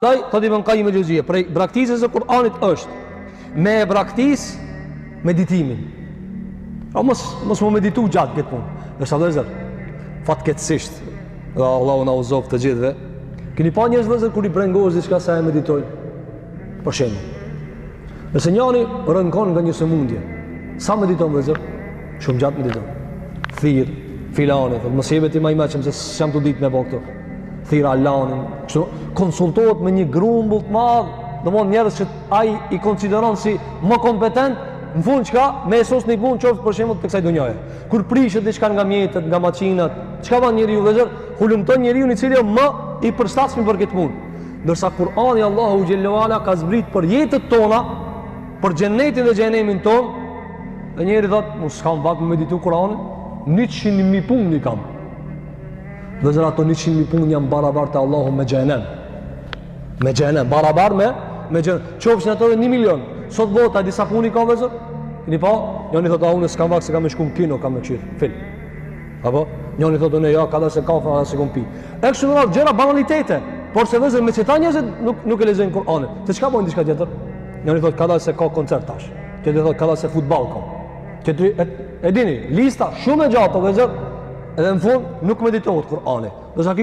Thot Ibn Qayyim el-Juzeyy, prej braktisës së Kur'anit është me e braktis meditimin. Mos më meditu gjatë këtë punë. Dërsa vëllezër, fatkeqësisht, dhe Allahu na uzof të gjithëve, keni pa njerëz vëllezër kur i brengosh diçka sa e meditojnë. Për shembull, nëse njëri rënkon nga një sëmundje, sa mediton vëllezër? Shumë gjatë mediton. Thirr, filane, mos jeve ti më i mëshëm se s'jam të ditë me bë këto. Thirr Allahin, kështu konsultohet me një grumbull të madh, domthonë njerëz që ai i konsideron si më kompetent, në fund çka me sos në punë qoftë për shembull tek kësaj dhunjaje. Kur prishet diçka nga mjetet, nga makinat, çka bën njeriu vëllazër? Hulumton njeriu i cili më i përshtatshëm për këtë punë. Ndërsa Kur'ani Allahu xhallahu ala ka zbrit për jetët tona, për xhenetin dhe xhenemin ton, dhe njeriu thotë, "Mos kam vakt me meditu Kur'anin, 100.000 punë kam." Vëllazër, ato 100.000 punë janë barabar te Allahu me xhenem. Me xhenem, barabar me xhenem. Qofshin ato 1 milion. Sot vota disa puni ka vëllazër? Keni pa? Njëri thotë, "Unë s'kam vakt se kam me shku në kino, kam me qir." Fil. Apo njëri thotë, "Unë ja, ka dashë kafe, as se kompi." Ekse në gjëra banalitete, por se vëllazër me çeta njerëzit nuk e lexojnë Kur'anin. Se çka bën diçka tjetër? Njëri thotë, "Ka dashë se ka koncert tash." Tjetri thotë, "Ka dashë se futboll ka." Tjetri e dini, lista shumë e gjatë vëllazër. Edhe në fund nuk meditohet Kur'ani. Do sa